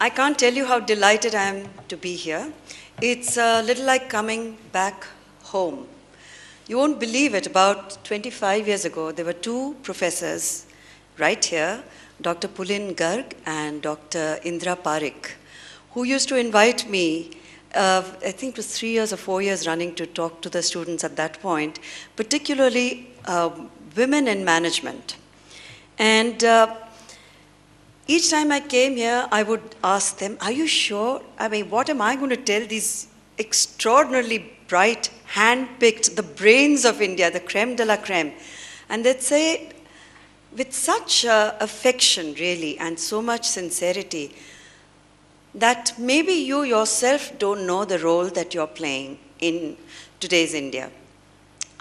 I can't tell you how delighted I am to be here. It's a little like coming back home. You won't believe it, about 25 years ago, there were two professors right here, Dr. Pulin Garg and Dr. Indra Parekh, who used to invite me, I think it was 3 years or 4 years running, to talk to the students at that point, particularly women in management. And each time I came here, I would ask them, are you sure? I mean, what am I going to tell these extraordinarily bright, hand-picked, the brains of India, the creme de la creme? And they'd say, with such affection, really, and so much sincerity, that maybe you yourself don't know the role that you're playing in today's India.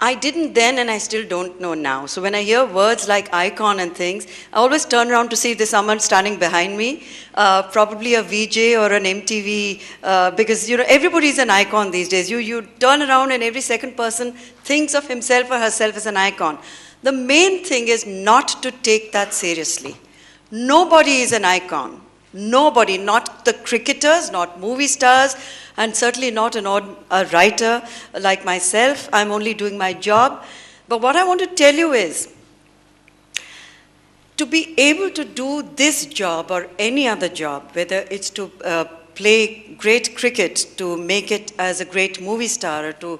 I didn't then, and I still don't know now. So when I hear words like icon and things, I always turn around to see if there's someone standing behind me, probably a VJ or an MTV, because everybody's an icon these days. You turn around and every second person thinks of himself or herself as an icon. The main thing is not to take that seriously. Nobody is an icon. Nobody, not the cricketers, not movie stars, and certainly not a writer like myself. I'm only doing my job. But what I want to tell you is, to be able to do this job or any other job, whether it's to play great cricket, to make it as a great movie star, or to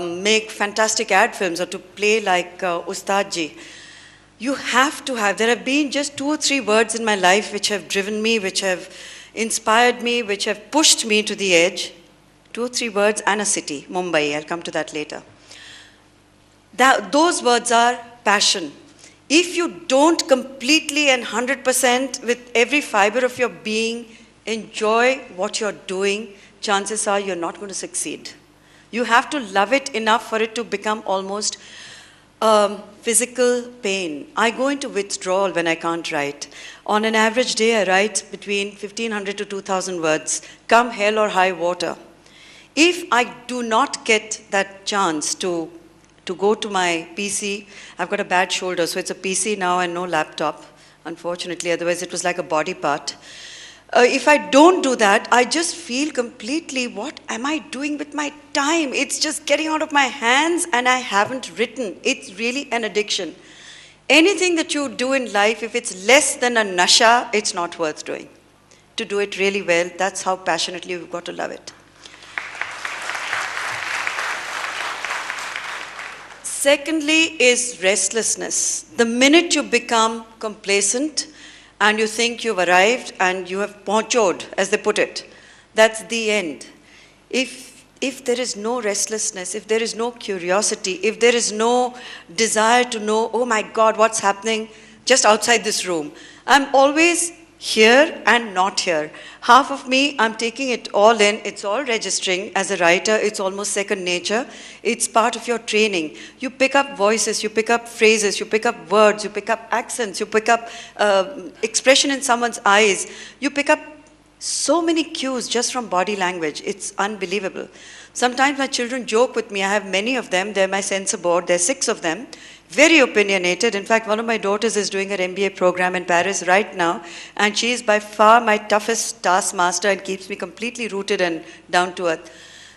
make fantastic ad films, or to play like Ustad ji, you have to have, there have been just 2 or 3 words in my life which have driven me, which have inspired me, which have pushed me to the edge. 2 or 3 words and a city, Mumbai. I'll come to that later. Those words are passion. If you don't completely and 100% with every fiber of your being enjoy what you're doing, chances are you're not going to succeed. You have to love it enough for it to become almost physical pain. I go into withdrawal when I can't write. On an average day, I write between 1,500 to 2,000 words, come hell or high water. If I do not get that chance to go to my PC, I've got a bad shoulder, so it's a PC now and no laptop, unfortunately, otherwise it was like a body part. If I don't do that, I just feel completely, what am I doing with my time? It's just getting out of my hands and I haven't written. It's really an addiction. Anything that you do in life, if it's less than a nasha, it's not worth doing. To do it really well, that's how passionately you've got to love it. Secondly is restlessness. The minute you become complacent, and you think you've arrived and you have ponchoed, as they put it, that's the end. If there is no restlessness, if there is no curiosity, if there is no desire to know, oh my God, what's happening just outside this room? I'm always here and not here. Half of me, I'm taking it all in. It's all registering. As a writer, it's almost second nature. It's part of your training. You pick up voices, you pick up phrases, you pick up words, you pick up accents, you pick up expression in someone's eyes. You pick up so many cues just from body language. It's unbelievable. Sometimes my children joke with me. I have many of them. They're my censor board. There are 6 of them. Very opinionated. In fact, one of my daughters is doing her MBA program in Paris right now, and she is by far my toughest taskmaster and keeps me completely rooted and down to earth.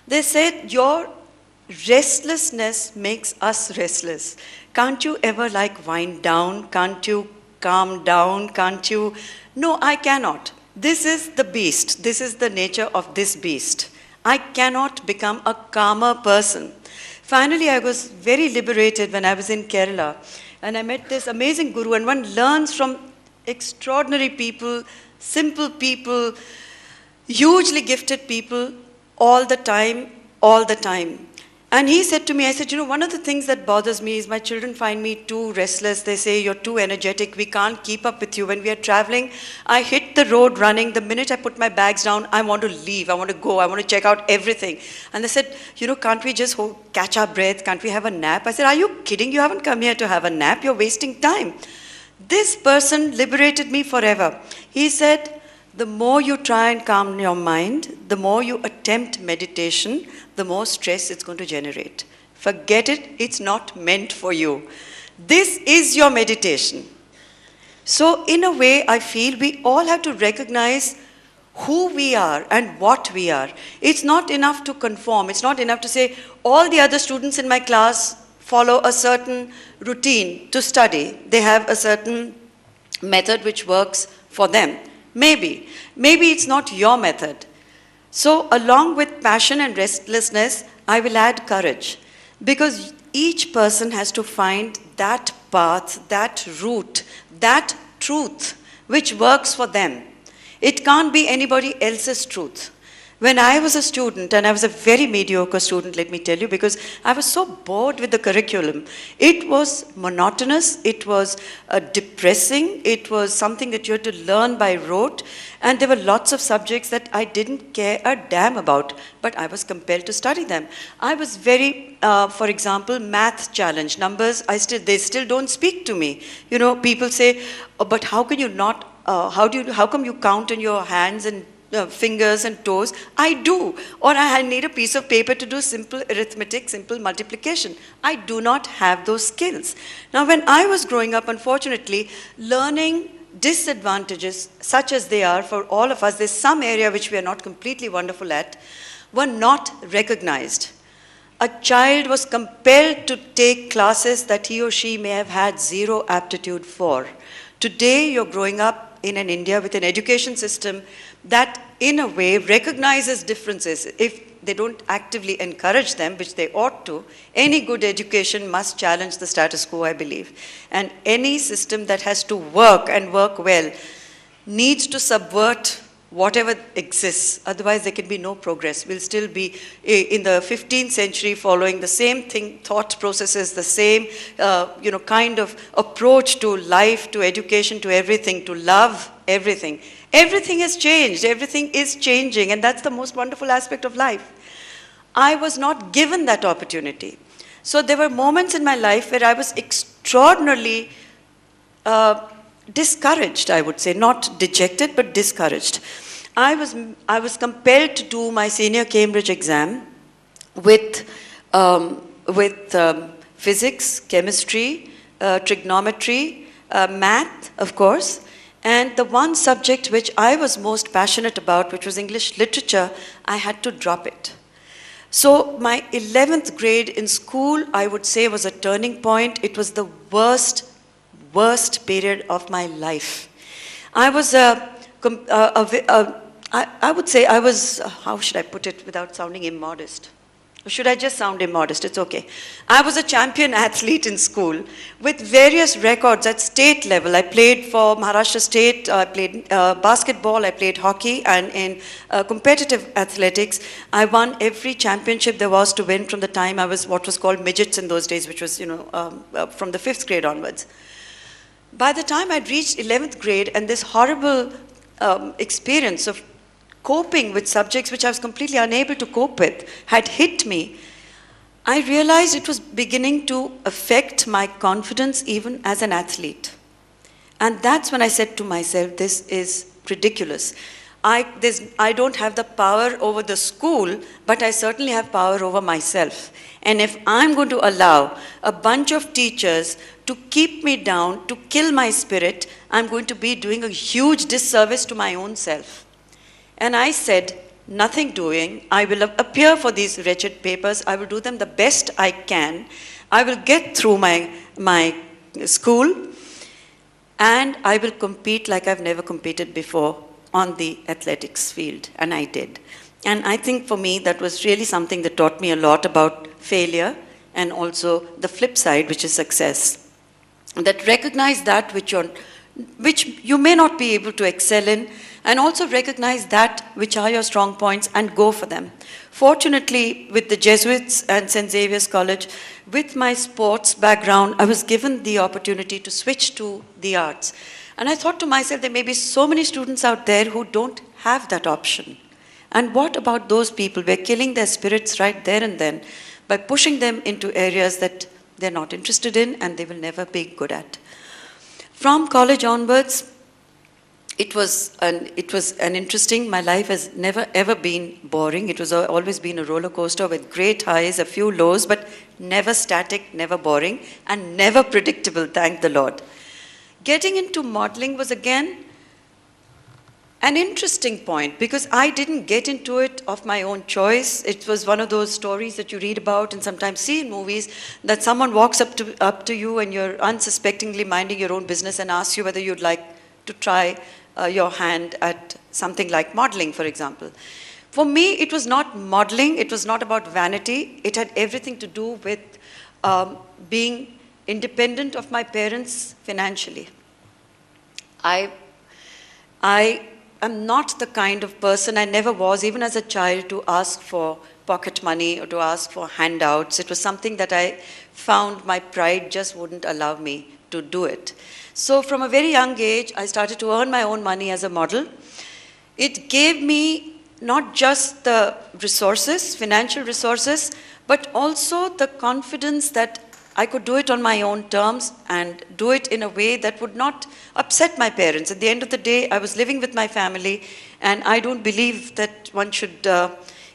They said, your restlessness makes us restless. Can't you ever wind down? Can't you calm down? Can't you? No, I cannot. This is the beast. This is the nature of this beast. I cannot become a calmer person. Finally, I was very liberated when I was in Kerala, and I met this amazing guru, and one learns from extraordinary people, simple people, hugely gifted people, all the time, all the time. And he said to me, I said, one of the things that bothers me is my children find me too restless. They say, you're too energetic. We can't keep up with you. When we are traveling, I hit the road running. The minute I put my bags down, I want to leave. I want to go. I want to check out everything. And they said, can't we just catch our breath? Can't we have a nap? I said, are you kidding? You haven't come here to have a nap. You're wasting time. This person liberated me forever. He said, the more you try and calm your mind, the more you attempt meditation, the more stress it's going to generate. Forget it, it's not meant for you. This is your meditation. So in a way, I feel we all have to recognize who we are and what we are. It's not enough to conform. It's not enough to say all the other students in my class follow a certain routine to study. They have a certain method which works for them. Maybe it's not your method. So along with passion and restlessness, I will add courage, because each person has to find that path, that route, that truth which works for them. It can't be anybody else's truth. When I was a student, and I was a very mediocre student, let me tell you, because I was so bored with the curriculum. It was monotonous, it was depressing, it was something that you had to learn by rote, and there were lots of subjects that I didn't care a damn about, but I was compelled to study them. I was very, for example, math challenge, numbers, they still don't speak to me. You know, people say, oh, but how can you not, how come you count in your hands and fingers and toes? I do. Or I need a piece of paper to do simple arithmetic, simple multiplication. I do not have those skills. Now, when I was growing up, unfortunately, learning disadvantages, such as they are for all of us, there's some area which we are not completely wonderful at, were not recognized. A child was compelled to take classes that he or she may have had zero aptitude for. Today, you're growing up in an India with an education system that in a way recognizes differences. If they don't actively encourage them, which they ought to, any good education must challenge the status quo, I believe. And any system that has to work and work well needs to subvert whatever exists. Otherwise, there can be no progress. We'll still be in the 15th century following the same thing, thought processes, the same kind of approach to life, to education, to everything, to love, everything. Everything has changed. Everything is changing. And that's the most wonderful aspect of life. I was not given that opportunity. So there were moments in my life where I was extraordinarily discouraged, I would say, not dejected, but discouraged. I was compelled to do my senior Cambridge exam with physics, chemistry, trigonometry, math, of course, and the one subject which I was most passionate about, which was English literature, I had to drop it. So my 11th grade in school, I would say, was a turning point. It was the worst period of my life. I was I would say I was, how should I put it without sounding immodest? Or should I just sound immodest? It's okay. I was a champion athlete in school with various records at state level. I played for Maharashtra State, I played basketball, I played hockey, and in competitive athletics, I won every championship there was to win from the time I was what was called midgets in those days, which was, from the 5th grade onwards. By the time I'd reached 11th grade and this horrible experience of coping with subjects which I was completely unable to cope with had hit me, I realized it was beginning to affect my confidence even as an athlete. And that's when I said to myself, this is ridiculous. I don't have the power over the school, but I certainly have power over myself. And if I'm going to allow a bunch of teachers to keep me down, to kill my spirit, I'm going to be doing a huge disservice to my own self. And I said, nothing doing. I will appear for these wretched papers. I will do them the best I can. I will get through my school, and I will compete like I've never competed before on the athletics field. And I did. And I think for me, that was really something that taught me a lot about failure and also the flip side, which is success. That recognize that which you may not be able to excel in, and also recognize that which are your strong points and go for them. Fortunately, with the Jesuits and St. Xavier's College, with my sports background, I was given the opportunity to switch to the arts. And I thought to myself, there may be so many students out there who don't have that option. And what about those people? We're killing their spirits right there and then by pushing them into areas that they're not interested in and they will never be good at. From college onwards, it was an interesting, my life has never ever been boring. It was always been a roller coaster with great highs, a few lows, but never static, never boring, and never predictable, thank the Lord. Getting into modeling was again an interesting point, because I didn't get into it of my own choice. It was one of those stories that you read about and sometimes see in movies, that someone walks up to you and you're unsuspectingly minding your own business and asks you whether you'd like to try your hand at something like modeling, for example. For me, it was not modeling. It was not about vanity. It had everything to do with being independent of my parents financially. I am not the kind of person, I never was, even as a child, to ask for pocket money or to ask for handouts. It was something that I found my pride just wouldn't allow me to do it. So from a very young age, I started to earn my own money as a model. It gave me not just the resources, financial resources, but also the confidence that I could do it on my own terms and do it in a way that would not upset my parents. At the end of the day, I was living with my family, and I don't believe that one should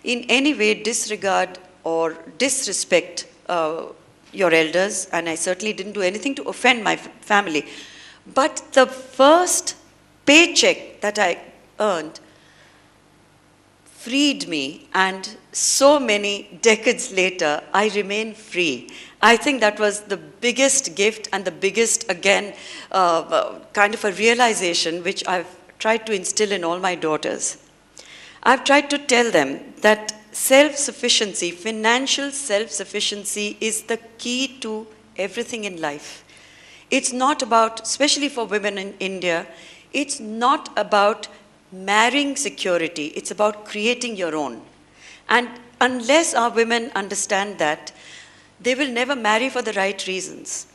in any way disregard or disrespect your elders, and I certainly didn't do anything to offend my family. But the first paycheck that I earned freed me, and so many decades later, I remain free. I think that was the biggest gift and the biggest, again, kind of a realization which I've tried to instill in all my daughters. I've tried to tell them that self-sufficiency, financial self-sufficiency, is the key to everything in life. It's not about, especially for women in India, it's not about marrying security, it's about creating your own. And unless our women understand that, they will never marry for the right reasons.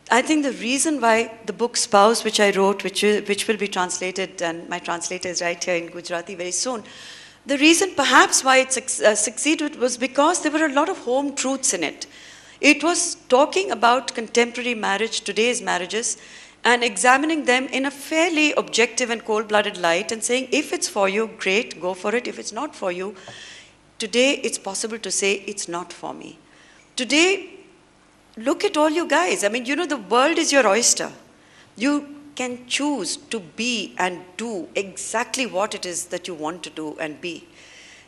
I think the reason why the book Spouse, which I wrote, which will be translated, and my translator is right here in Gujarati very soon, the reason perhaps why it succeeded was because there were a lot of home truths in it. It was talking about contemporary marriage, today's marriages, and examining them in a fairly objective and cold-blooded light and saying, if it's for you, great, go for it. If it's not for you, today it's possible to say, it's not for me. Today, look at all you guys. I mean, you know, the world is your oyster. You can choose to be and do exactly what it is that you want to do and be.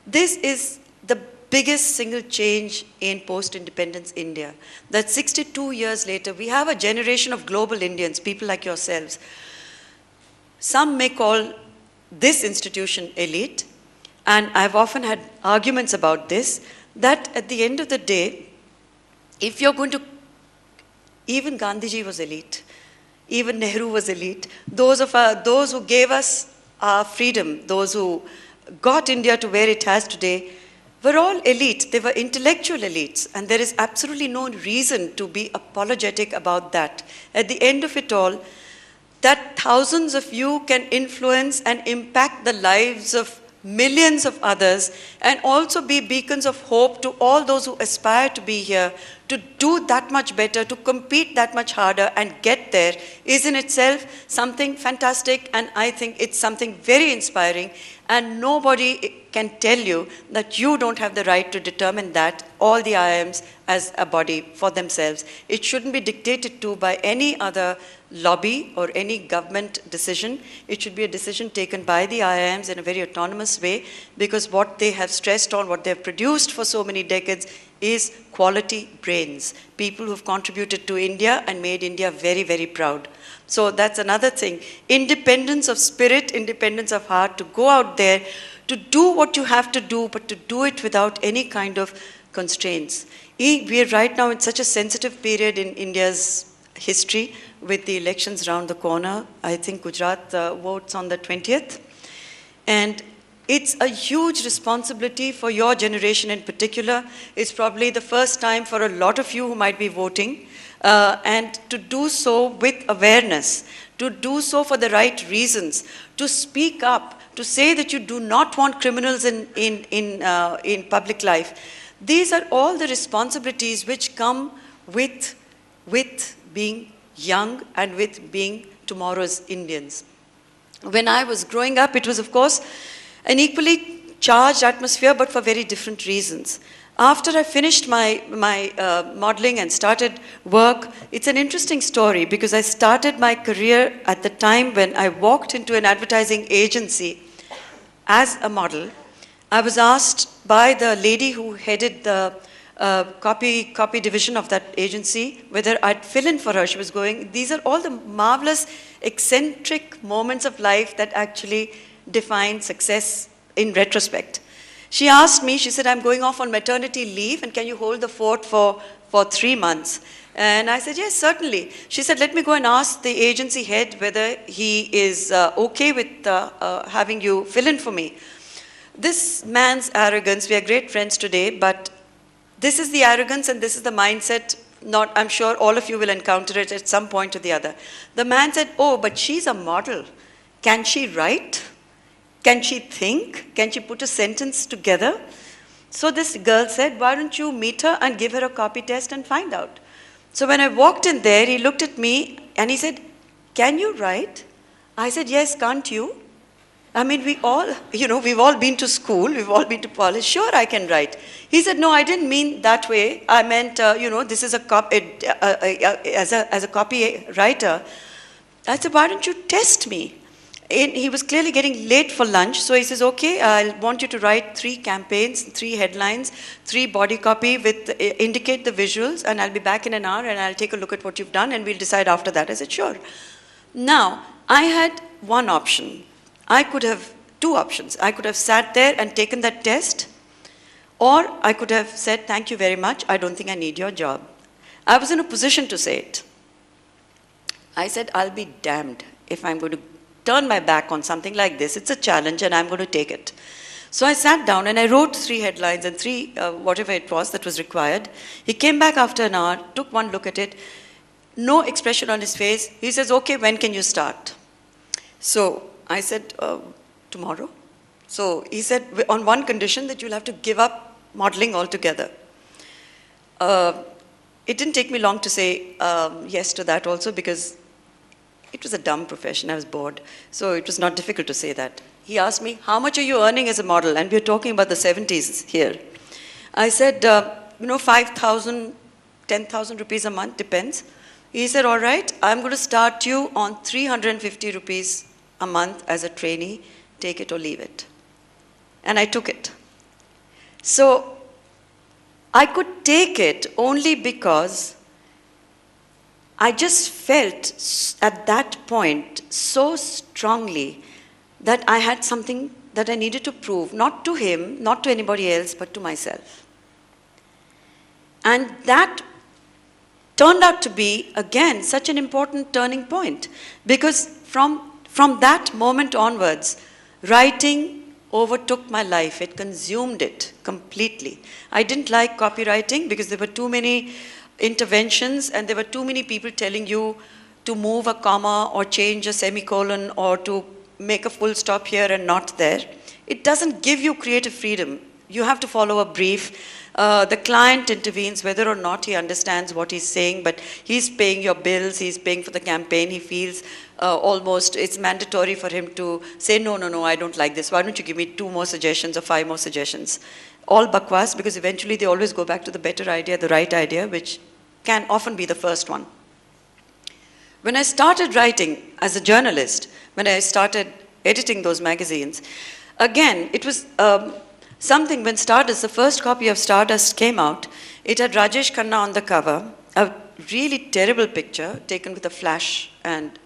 This is the biggest single change in post-independence India. That 62 years later, we have a generation of global Indians, people like yourselves. Some may call this institution elite, and I've often had arguments about this, that at the end of the day, if you're going to, even Gandhiji was elite, even Nehru was elite, those who gave us our freedom, those who got India to where it has today, were all elite. They were intellectual elites, and there is absolutely no reason to be apologetic about that. At the end of it all, that thousands of you can influence and impact the lives of millions of others, and also be beacons of hope to all those who aspire to be here, to do that much better, to compete that much harder and get there, is in itself something fantastic, and I think it's something very inspiring, and nobody can tell you that you don't have the right to determine that, all the IIMs as a body for themselves. It shouldn't be dictated to by any other lobby or any government decision. It should be a decision taken by the IIMs in a very autonomous way, because what they have stressed on, what they have produced for so many decades, is quality brains, people who've contributed to India and made India very, very proud. So that's another thing. Independence of spirit, independence of heart, to go out there, to do what you have to do, but to do it without any kind of constraints. We are right now in such a sensitive period in India's history, with the elections around the corner. I think Gujarat votes on the 20th. And it's a huge responsibility for your generation in particular. It's probably the first time for a lot of you who might be voting, and to do so with awareness, to do so for the right reasons, to speak up, to say that you do not want criminals in public life. These are all the responsibilities which come with being young and with being tomorrow's Indians. When I was growing up, it was, of course, an equally charged atmosphere, but for very different reasons. After I finished my modeling and started work, it's an interesting story, because I started my career at the time when I walked into an advertising agency as a model, I was asked by the lady who headed the copy division of that agency whether I'd fill in for her. She was going, these are all the marvelous, eccentric moments of life that actually define success in retrospect. She asked me, she said, I'm going off on maternity leave and can you hold the fort for 3 months? And I said, yes, certainly. She said, let me go and ask the agency head whether he is okay with having you fill in for me. This man's arrogance, we are great friends today, but this is the arrogance and this is the mindset, I'm sure all of you will encounter it at some point or the other. The man said, oh, but she's a model. Can she write? Can she think? Can she put a sentence together? So this girl said, why don't you meet her and give her a copy test and find out? So when I walked in there, he looked at me and he said, can you write? I said, yes, can't you? I mean, we've all been to school, we've all been to college. Sure, I can write. He said, no, I didn't mean that way. I meant, this is as a copywriter. I said, why don't you test me? And he was clearly getting late for lunch, so he says, okay, I want you to write 3 campaigns, 3 headlines, 3 body copy with indicate the visuals, and I'll be back in an hour and I'll take a look at what you've done and we'll decide after that. I said, sure. Now, I had one option. I could have 2 options. I could have sat there and taken that test, or I could have said, thank you very much, I don't think I need your job. I was in a position to say it. I said, I'll be damned if I'm going to turn my back on something like this. It's a challenge and I'm going to take it. So I sat down and I wrote 3 headlines and 3, whatever it was that was required. He came back after an hour, took one look at it, no expression on his face. He says, okay, when can you start? So I said, tomorrow. So he said, on one condition, that you'll have to give up modeling altogether. It didn't take me long to say yes to that also, because it was a dumb profession. I was bored. So it was not difficult to say that. He asked me, how much are you earning as a model? And we're talking about the 70s here. I said, 5,000, 10,000 rupees a month, depends. He said, all right, I'm going to start you on 350 rupees a month as a trainee. Take it or leave it. And I took it. So I could take it only because I just felt at that point so strongly that I had something that I needed to prove, not to him, not to anybody else, but to myself. And that turned out to be, again, such an important turning point, because from that moment onwards, writing overtook my life. It consumed it completely. I didn't like copywriting because there were too many interventions and there were too many people telling you to move a comma or change a semicolon or to make a full stop here and not there. It doesn't give you creative freedom. You have to follow a brief. The client intervenes whether or not he understands what he's saying, but he's paying your bills, he's paying for the campaign, he feels almost it's mandatory for him to say, no, I don't like this. Why don't you give me 2 more suggestions or 5 more suggestions? All bakwas, because eventually they always go back to the better idea, the right idea, which can often be the first one. When I started writing as a journalist, when I started editing those magazines, again, it was something when Stardust, the first copy of Stardust came out, it had Rajesh Khanna on the cover, a really terrible picture taken with a flash and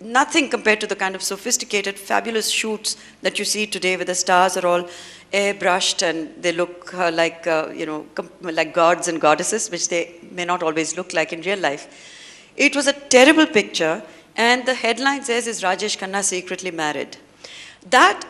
nothing compared to the kind of sophisticated, fabulous shoots that you see today where the stars are all airbrushed and they look like gods and goddesses, which they may not always look like in real life. It was a terrible picture, and the headline says, is Rajesh Khanna secretly married? That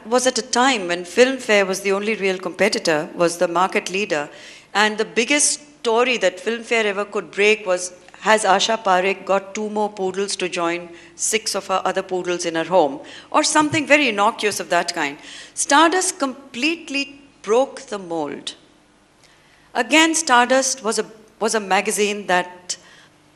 was at a time when Filmfare was the only real competitor, was the market leader, and the biggest story that Filmfare ever could break was, has Asha Parekh got 2 more poodles to join 6 of her other poodles in her home? Or something very innocuous of that kind. Stardust completely broke the mold. Again, Stardust was a magazine that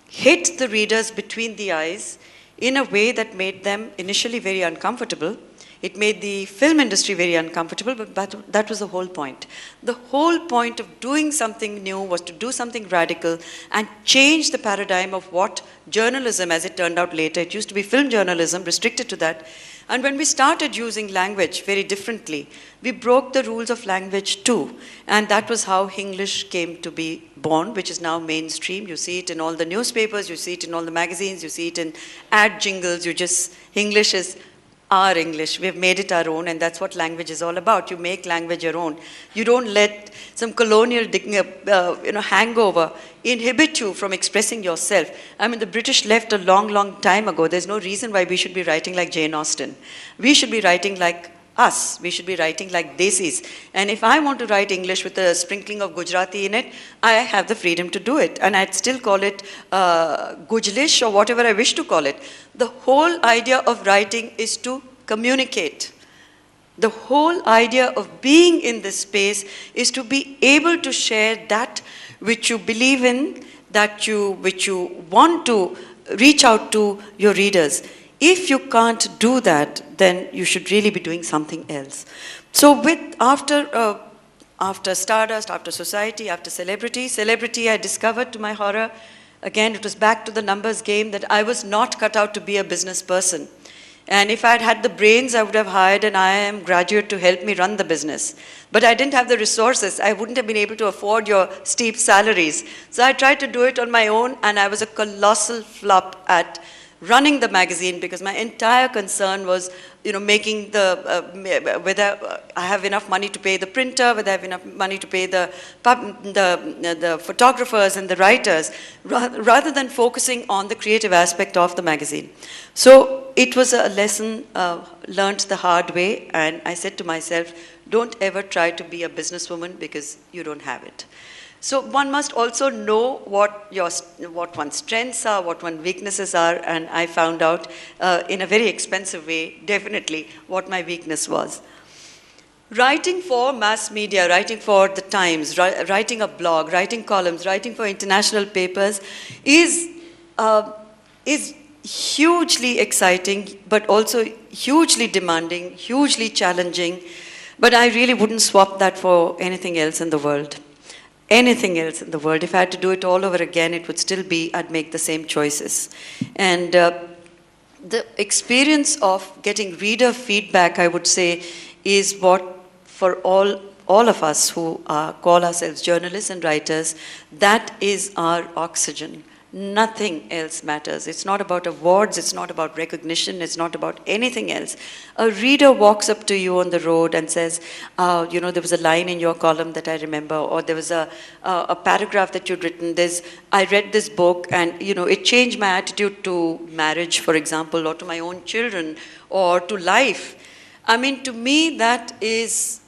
hit the readers between the eyes in a way that made them initially very uncomfortable. It made the film industry very uncomfortable, but that was the whole point. The whole point of doing something new was to do something radical and change the paradigm of what journalism, as it turned out later, it used to be film journalism, restricted to that, And when we started using language very differently, we broke the rules of language too. And that was how English came to be born, which is now mainstream. You see it in all the newspapers, you see it in all the magazines, you see it in ad jingles. English is our English. We've made it our own, and that's what language is all about. You make language your own. You don't let some colonial hangover inhibit you from expressing yourself. I mean, the British left a long, long time ago. There's no reason why we should be writing like Jane Austen. We should be writing like us. We should be writing like Desis. And if I want to write English with a sprinkling of Gujarati in it, I have the freedom to do it. And I'd still call it Gujlish or whatever I wish to call it. The whole idea of writing is to communicate. The whole idea of being in this space is to be able to share that which you believe in, which you want to reach out to your readers. If you can't do that, then you should really be doing something else. So after Stardust, after Society, after Celebrity, I discovered to my horror, again, it was back to the numbers game, that I was not cut out to be a business person. And if I'd had the brains, I would have hired an IIM graduate to help me run the business. But I didn't have the resources. I wouldn't have been able to afford your steep salaries. So I tried to do it on my own, and I was a colossal flop at running the magazine, because my entire concern was, making whether I have enough money to pay the printer, whether I have enough money to pay the photographers and the writers, rather than focusing on the creative aspect of the magazine. So it was a lesson learned the hard way, and I said to myself, don't ever try to be a businesswoman, because you don't have it. So one must also know what one's strengths are, what one's weaknesses are, and I found out in a very expensive way, definitely, what my weakness was. Writing for mass media, writing for the Times, writing a blog, writing columns, writing for international papers is hugely exciting, but also hugely demanding, hugely challenging. But I really wouldn't swap that for anything else in the world. Anything else in the world. If I had to do it all over again, it would still be, I'd make the same choices. And the experience of getting reader feedback, I would say, is what, for all of us who call ourselves journalists and writers, that is our oxygen. Nothing else matters. It's not about awards, it's not about recognition, it's not about anything else. A reader walks up to you on the road and says, there was a line in your column that I remember, or there was a paragraph that you'd written, I read this book and, it changed my attitude to marriage, for example, or to my own children, or to life. I mean, to me, that is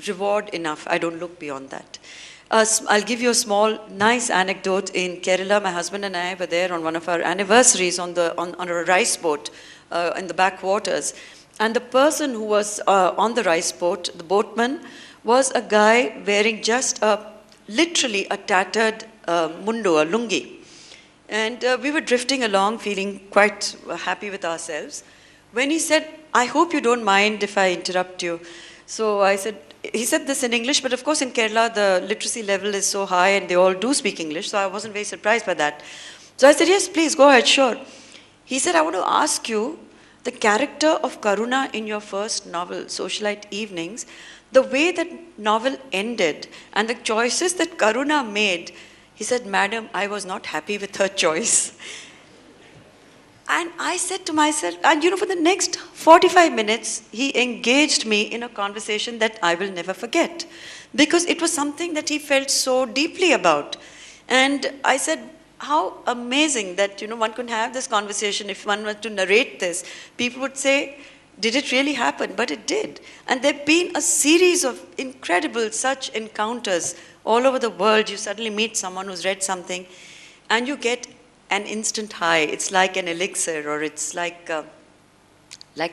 reward enough. I don't look beyond that. I'll give you a small, nice anecdote. In Kerala, my husband and I were there on one of our anniversaries on a rice boat in the backwaters. And the person who was on the rice boat, the boatman, was a guy wearing just literally a tattered mundu, a lungi. And we were drifting along, feeling quite happy with ourselves, when he said, I hope you don't mind if I interrupt you. So he said this in English, but of course in Kerala the literacy level is so high and they all do speak English, so I wasn't very surprised by that. So I said, yes, please, go ahead, sure. He said, I want to ask you, the character of Karuna in your first novel, Socialite Evenings, the way that novel ended and the choices that Karuna made, he said, madam, I was not happy with her choice. And I said to myself, and for the next 45 minutes, he engaged me in a conversation that I will never forget, because it was something that he felt so deeply about. And I said, how amazing that, one could have this conversation. If one were to narrate this, people would say, did it really happen? But it did. And there have been a series of incredible such encounters all over the world. You suddenly meet someone who's read something and you get an instant high. It's like an elixir, or it's like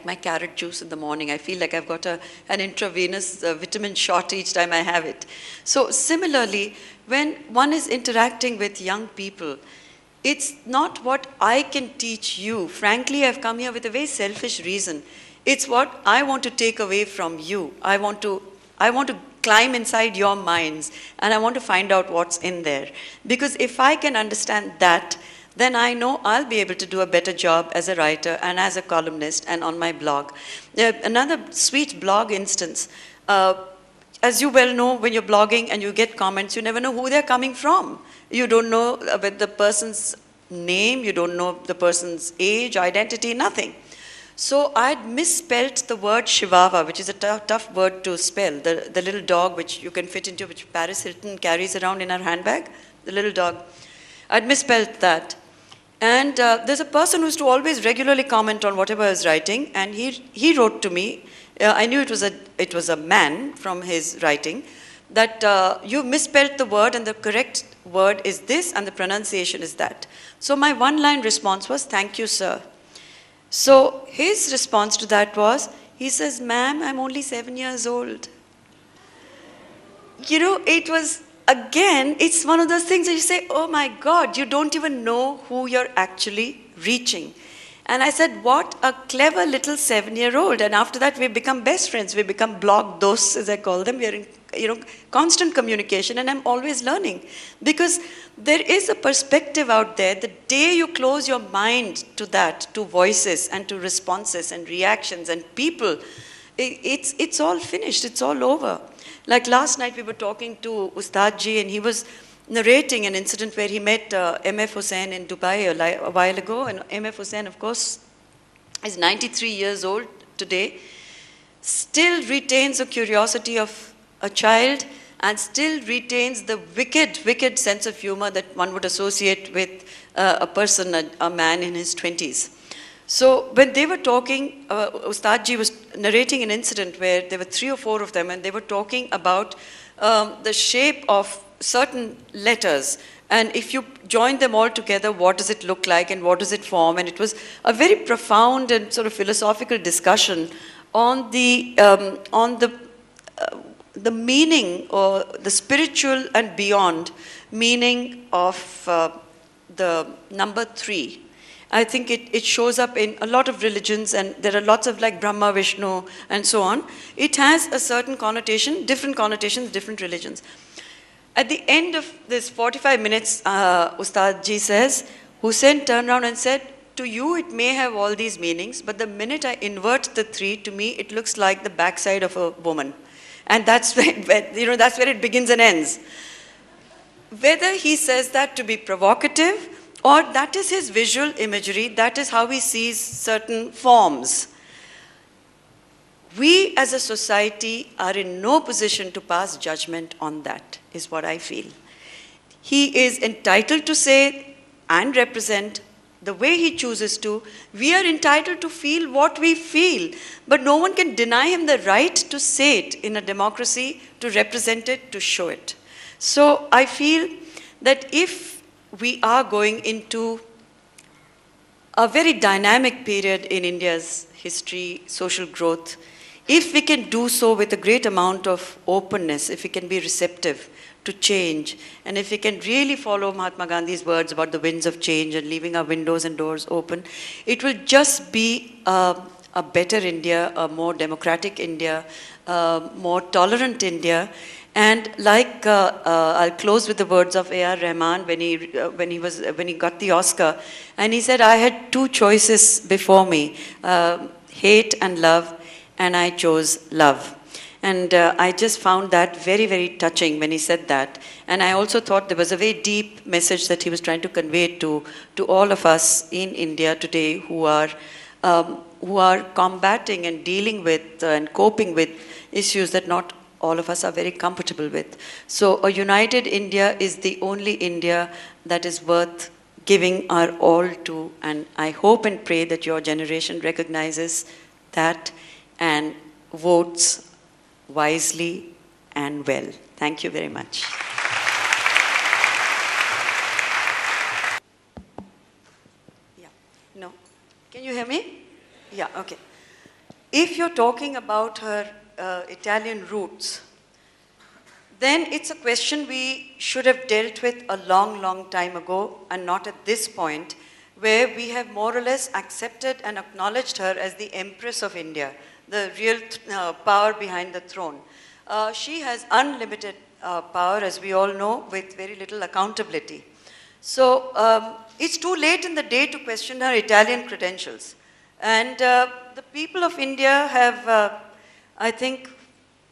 my carrot juice in the morning. I feel like I've got an intravenous vitamin shot each time I have it. So similarly, when one is interacting with young people, it's not what I can teach you. Frankly, I've come here with a very selfish reason. It's what I want to take away from you. I want to climb inside your minds, and I want to find out what's in there. Because if I can understand that, then I know I'll be able to do a better job as a writer and as a columnist and on my blog. Another sweet blog instance. As you well know, when you're blogging and you get comments, you never know who they're coming from. You don't know about the person's name, you don't know the person's age, identity, nothing. So I'd misspelt the word Chihuahua, which is a tough word to spell, the little dog which you can fit into, which Paris Hilton carries around in her handbag, the little dog. I'd misspelled that. And there's a person who used to always regularly comment on whatever I was writing, and he wrote to me, I knew it was a man from his writing, that you misspelled the word and the correct word is this and the pronunciation is that. So my one-line response was, thank you, sir. So his response to that was, he says, ma'am, I'm only 7 years old. You know, it was, again, it's one of those things that you say, oh my God, you don't even know who you're actually reaching. And I said, what a clever little 7-year-old. And after that, we become best friends. We become blog dosts, as I call them. We are in constant communication, and I'm always learning. Because there is a perspective out there. The day you close your mind to that, to voices and to responses and reactions and people, it's all finished. It's all over. Like last night, we were talking to Ustad Ji, and he was narrating an incident where he met M.F. Hussain in Dubai a while ago. And M.F. Hussain, of course, is 93 years old today, still retains the curiosity of a child and still retains the wicked sense of humor that one would associate with a person, a man in his 20s. So when they were talking, Ustadji was narrating an incident where there were 3 or 4 of them, and they were talking about the shape of certain letters, and if you join them all together, what does it look like and what does it form? And it was a very profound and sort of philosophical discussion on the meaning, or the spiritual and beyond meaning of the number 3. I think it shows up in a lot of religions, and there are lots of like Brahma, Vishnu, and so on. It has a certain connotation, different connotations, different religions. At the end of this 45 minutes, Ustad Ji says, Hussain turned around and said, to you it may have all these meanings, but the minute I invert the 3, to me it looks like the backside of a woman. And that's that's where it begins and ends. Whether he says that to be provocative, or that is his visual imagery, that is how he sees certain forms. We as a society are in no position to pass judgment on that, is what I feel. He is entitled to say and represent the way he chooses to. We are entitled to feel what we feel, but no one can deny him the right to say it in a democracy, to represent it, to show it. So I feel that if we are going into a very dynamic period in India's history, social growth, if we can do so with a great amount of openness, if we can be receptive to change, and if we can really follow Mahatma Gandhi's words about the winds of change and leaving our windows and doors open, it will just be a better India, a more democratic India, a more tolerant India. And like, I'll close with the words of A.R. Rahman when he got the Oscar, and he said, I had 2 choices before me, hate and love, and I chose love. And I just found that very, very touching when he said that. And I also thought there was a very deep message that he was trying to convey to all of us in India today who are combating and dealing with and coping with issues that not all of us are very comfortable with. So a united India is the only India that is worth giving our all to. And I hope and pray that your generation recognizes that and votes wisely and well. Thank you very much. Yeah. No. Can you hear me? Yeah, okay. If you're talking about her Italian roots, then it's a question we should have dealt with a long, long time ago, and not at this point, where we have more or less accepted and acknowledged her as the Empress of India, the real power behind the throne. She has unlimited power, as we all know, with very little accountability. So it's too late in the day to question her Italian credentials. And the people of India have, I think,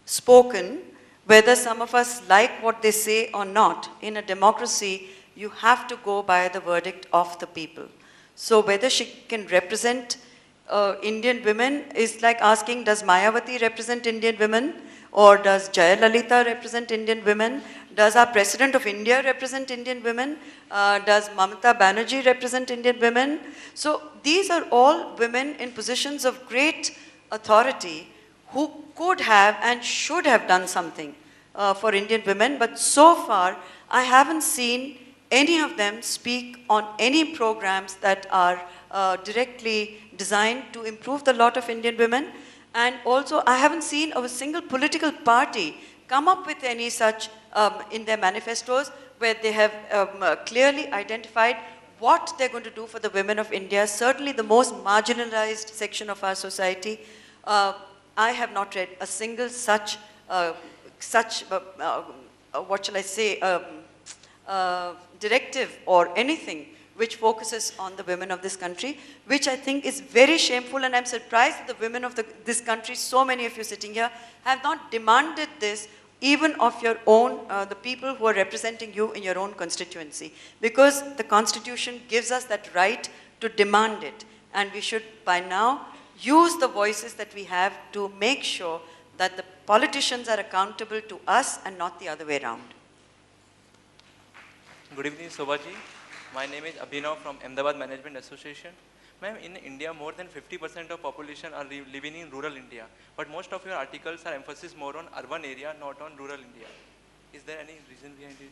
spoken, whether some of us like what they say or not. In a democracy, you have to go by the verdict of the people. So whether she can represent Indian women is like asking, does Mayawati represent Indian women? Or does Jayalalitha represent Indian women? Does our President of India represent Indian women? Does Mamata Banerjee represent Indian women? So these are all women in positions of great authority who could have and should have done something for Indian women, but so far I haven't seen any of them speak on any programs that are directly designed to improve the lot of Indian women. And also I haven't seen a single political party come up with any such in their manifestos where they have clearly identified what they're going to do for the women of India, certainly the most marginalized section of our society. I have not read a single such, what shall I say, directive or anything which focuses on the women of this country, which I think is very shameful, and I'm surprised that the women of this country, so many of you sitting here, have not demanded this even of your own, the people who are representing you in your own constituency, because the Constitution gives us that right to demand it, and we should by now use the voices that we have to make sure that the politicians are accountable to us and not the other way around. Good evening, Sobhaji. My name is Abhinav from Ahmedabad Management Association. Ma'am, in India, more than 50% of population are living in rural India, but most of your articles are emphasis more on urban area, not on rural India. Is there any reason behind it?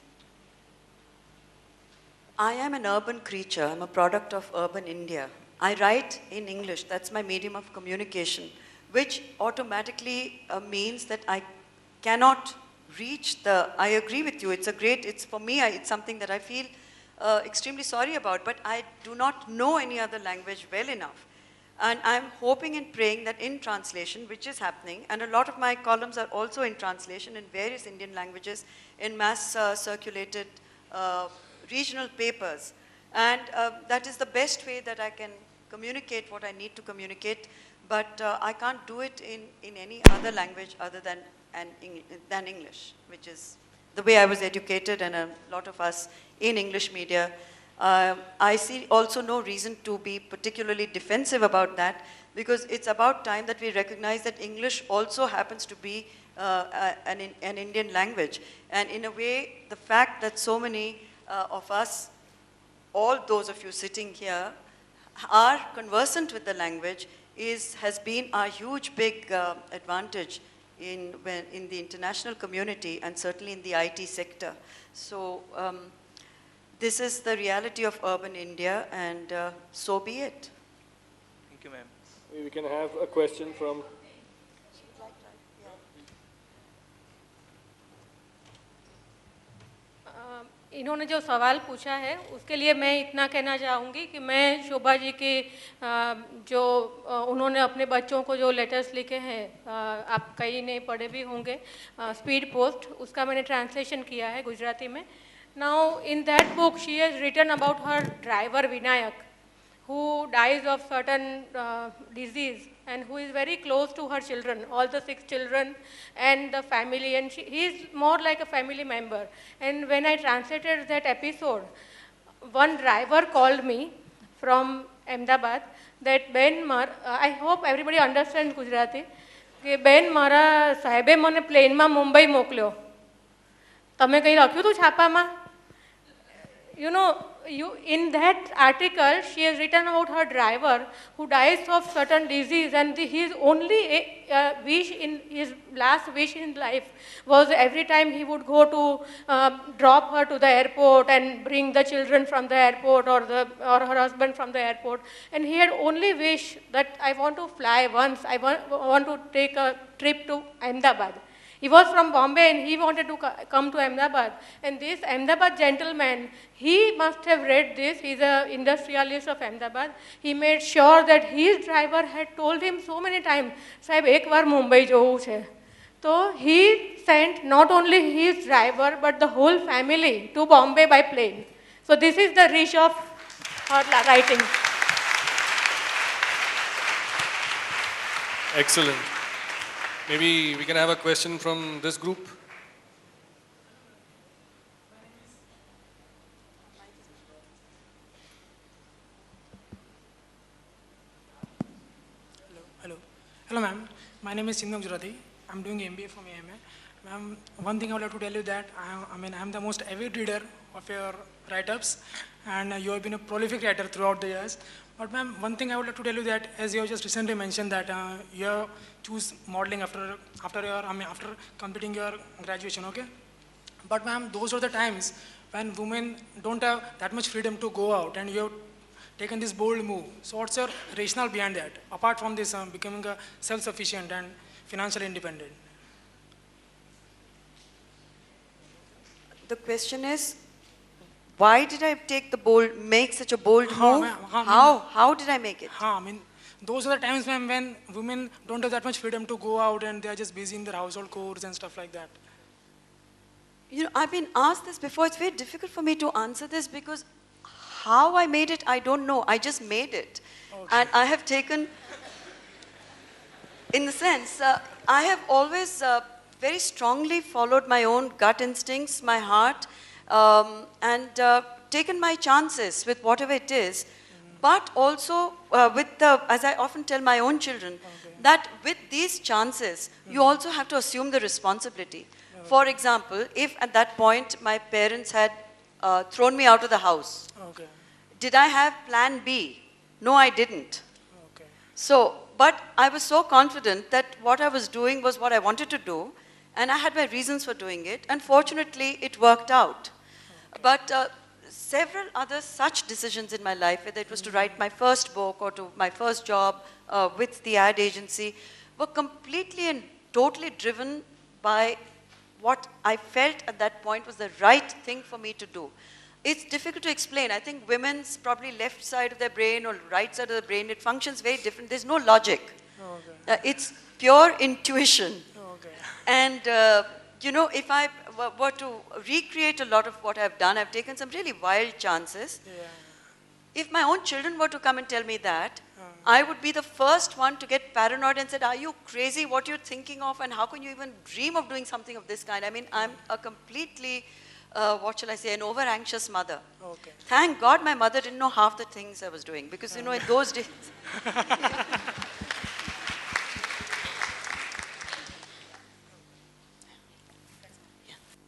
I am an urban creature. I'm a product of urban India. I write in English. That's my medium of communication, which automatically means that I cannot reach the, I agree with you, it's for me, it's something that I feel extremely sorry about, but I do not know any other language well enough. And I'm hoping and praying that in translation, which is happening, and a lot of my columns are also in translation in various Indian languages, in mass circulated regional papers. And that is the best way that I can communicate what I need to communicate, but I can't do it in any other language other than English, which is the way I was educated, and a lot of us in English media. I see also no reason to be particularly defensive about that, because it's about time that we recognize that English also happens to be an Indian language. And in a way, the fact that so many of us, all those of you sitting here, are conversant with the language has been our huge, big advantage in the international community, and certainly in the IT sector. So this is the reality of urban India, and so be it. Thank you, ma'am. We can have a question from... इन्होंने जो सवाल पूछा है उसके लिए मैं इतना कहना चाहूँगी कि मैं शोभा जी की जो उन्होंने अपने बच्चों को जो लेटर्स लिखे हैं, आप कई नहीं पढ़े भी होंगे, स्पीड पोस्ट, उसका मैंने ट्रांसलेशन किया है गुजराती में. Now in that book she has written about her driver Vinayak who dies of certain disease and who is very close to her children, all the 6 children and the family, and he is more like a family member. And when I translated that episode, one driver called me from Ahmedabad that Ben I hope everybody understands Gujarati, કે બેન મારા સાહેબે મને પ્લેનમાં મુંબઈ મોકલ્યો, તમે કંઈ લખ્યું હતું છાપામાં? You know, in that article, she has written about her driver who dies of certain disease, and his only wish in his last wish in life was every time he would go to drop her to the airport and bring the children from the airport, or her husband from the airport. And he had only wish that I want to fly once, I want to take a trip to Ahmedabad. He was from Bombay and he wanted to come to Ahmedabad. And this Ahmedabad gentleman, he must have read this. He's an industrialist of Ahmedabad. He made sure that his driver had told him so many times, Sahib, ek baar Mumbai jovu che. So he sent not only his driver but the whole family to Bombay by plane. So this is the reach of for writing. Excellent. Maybe we can have a question from this group. Hello. Hello, ma'am. My name is Sindham Jurati. I'm doing MBA from AMA. Ma'am, one thing I would like to tell you that I'm the most avid reader of your write-ups, and you have been a prolific writer throughout the years. But ma'am, one thing I would like to tell you that, as you have just recently mentioned that you choose modeling after completing your graduation, okay? But ma'am, those are the times when women don't have that much freedom to go out, and you have taken this bold move. So what's your rationale behind that, apart from this becoming a self-sufficient and financially independent? The question is, why did I make such a bold Haan, move? ma'am, haan, ma'am. How did I make it? I mean, those are the times when women don't have that much freedom to go out, and they are just busy in their household chores and stuff like that. You know, I've been asked this before. It's very difficult for me to answer this because how I made it, I don't know. I just made it. Okay. And I have taken, in the sense, I have always very strongly followed my own gut instincts, my heart, and taken my chances with whatever it is. But also as I often tell my own children, that with these chances, you also have to assume the responsibility. For example, if at that point my parents had thrown me out of the house, Okay. did I have plan B? No, I didn't. Okay. So, but I was so confident that what I was doing was what I wanted to do, and I had my reasons for doing it, and fortunately it worked out. But several other such decisions in my life, whether it was to write my first book or to my first job with the ad agency, were completely and totally driven by what I felt at that point was the right thing for me to do. It's difficult to explain. I think women's probably left side of their brain or right side of the brain, it functions very different. There's no logic. Okay. It's pure intuition. Okay. And, you know, if I were to recreate a lot of what I've done, I've taken some really wild chances. Yeah. If my own children were to come and tell me that, I would be the first one to get paranoid and said, are you crazy? What you're thinking of? And how can you even dream of doing something of this kind? I mean, I'm a completely, what shall I say, an over-anxious mother. Okay. Thank God my mother didn't know half the things I was doing. Because, you know, in those days...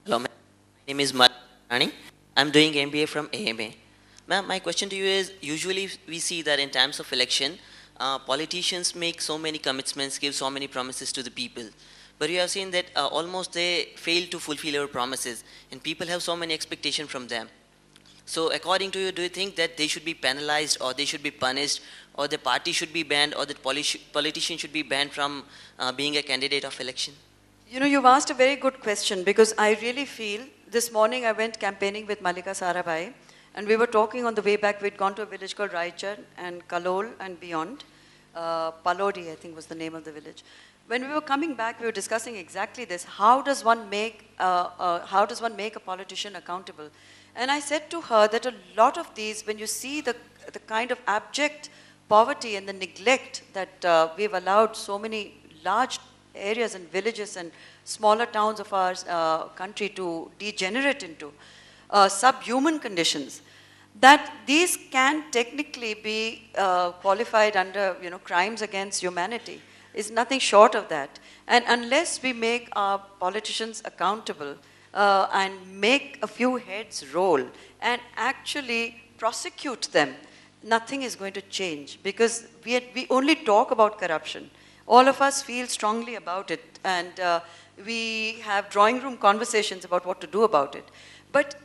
Hello, ma'am. My name is Marani. I'm doing MBA from AMA. Ma'am, my question to you is, usually we see that in times of election, politicians make so many commitments, give so many promises to the people. But you have seen that almost they fail to fulfill their promises, and people have so many expectations from them. So according to you, do you think that they should be penalized, or they should be punished, or the party should be banned, or the politician should be banned from being a candidate of election? You know, you've asked a very good question because I really feel, this morning I went campaigning with Malika Sarabhai, and we were talking on the way back. We'd gone to a village called Raichar and Kalol and beyond. Palodi, I think was the name of the village. When we were coming back, we were discussing exactly this. How does one make a politician accountable? And I said to her that a lot of these, when you see the kind of abject poverty and the neglect that we've allowed so many large areas and villages and smaller towns of our country to degenerate into subhuman conditions, that these can technically be qualified under, you know, crimes against humanity. Is nothing short of that. And unless we make our politicians accountable and make a few heads roll and actually prosecute them, nothing is going to change, because we only talk about corruption. All of us feel strongly about it, and we have drawing room conversations about what to do about it. But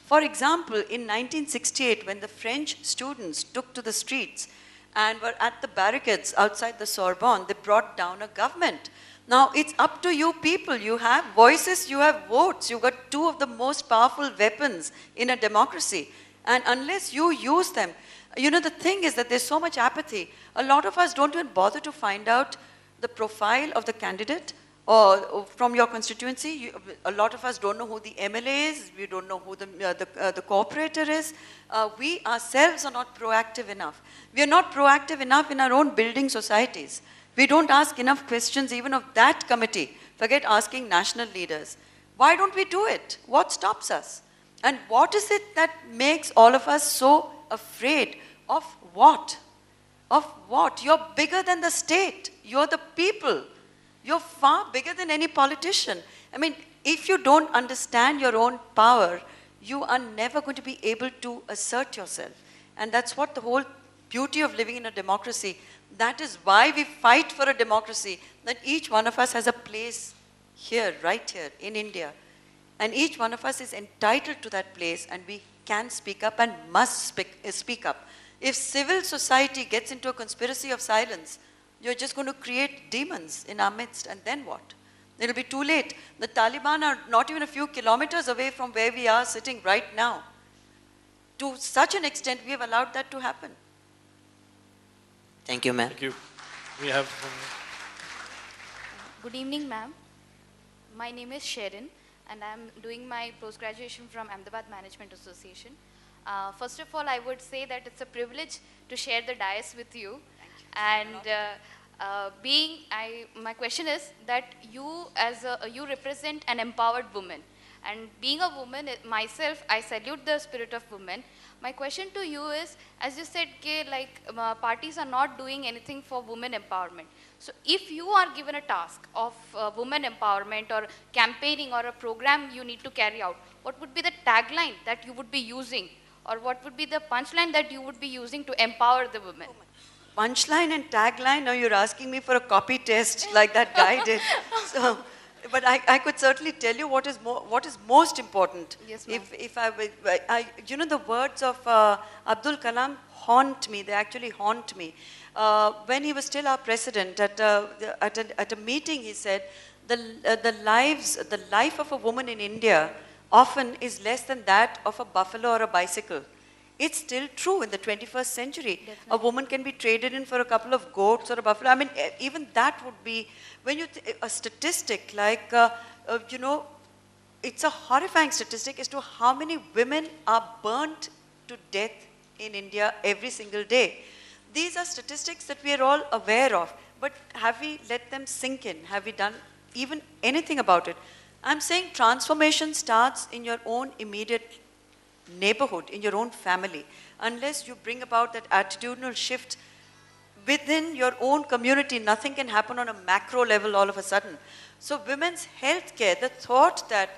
for example, in 1968, when the French students took to the streets and were at the barricades outside the Sorbonne, they brought down a government. Now, it's up to you people. You have voices, you have votes. You've got two of the most powerful weapons in a democracy. And unless you use them, you know, the thing is that there's so much apathy. A lot of us don't even bother to find out the profile of the candidate or from your constituency, a lot of us don't know who the MLA is, we don't know who the corporator is. We ourselves are not proactive enough. We are not proactive enough in our own building societies. We don't ask enough questions even of that committee. Forget asking national leaders. Why don't we do it? What stops us? And what is it that makes all of us so afraid of what? Of what? You're bigger than the state. You're the people. You're far bigger than any politician. I mean, if you don't understand your own power, you are never going to be able to assert yourself. And that's what the whole beauty of living in a democracy. That is why we fight for a democracy, that each one of us has a place here, right here in India. And each one of us is entitled to that place, and we can speak up and must speak up. If civil society gets into a conspiracy of silence, you're just going to create demons in our midst, and then what? It'll be too late. The Taliban are not even a few kilometers away from where we are sitting right now. To such an extent, we have allowed that to happen. Thank you, ma'am. Thank you. We have Good evening, ma'am. My name is Sharon, and I'm doing my post-graduation from Ahmedabad Management Association. First of all, I would say that it's a privilege to share the dais with you. And my question is that you represent an empowered woman. And being a woman myself, I salute the spirit of women. My question to you is, as you said, parties are not doing anything for women empowerment. So if you are given a task of women empowerment or campaigning or a program you need to carry out, what would be the tagline that you would be using? Or what would be the punchline that you would be using to empower the women? Punchline and tagline, now you're asking me for a copy test like that guy did. So, but I could certainly tell you what is most important. Yes, ma'am. If you know, the words of Abdul Kalam haunt me. They actually haunt me. When he was still our president, at a meeting, he said, the life of a woman in India often is less than that of a buffalo or a bicycle. It's still true in the 21st century. Definitely. A woman can be traded in for a couple of goats or a buffalo. I mean, even that would be, when you, a statistic like, you know, it's a horrifying statistic as to how many women are burnt to death in India every single day. These are statistics that we are all aware of, but have we let them sink in? Have we done even anything about it? I'm saying transformation starts in your own immediate neighborhood, in your own family. Unless you bring about that attitudinal shift within your own community, nothing can happen on a macro level all of a sudden. So women's health care, the thought that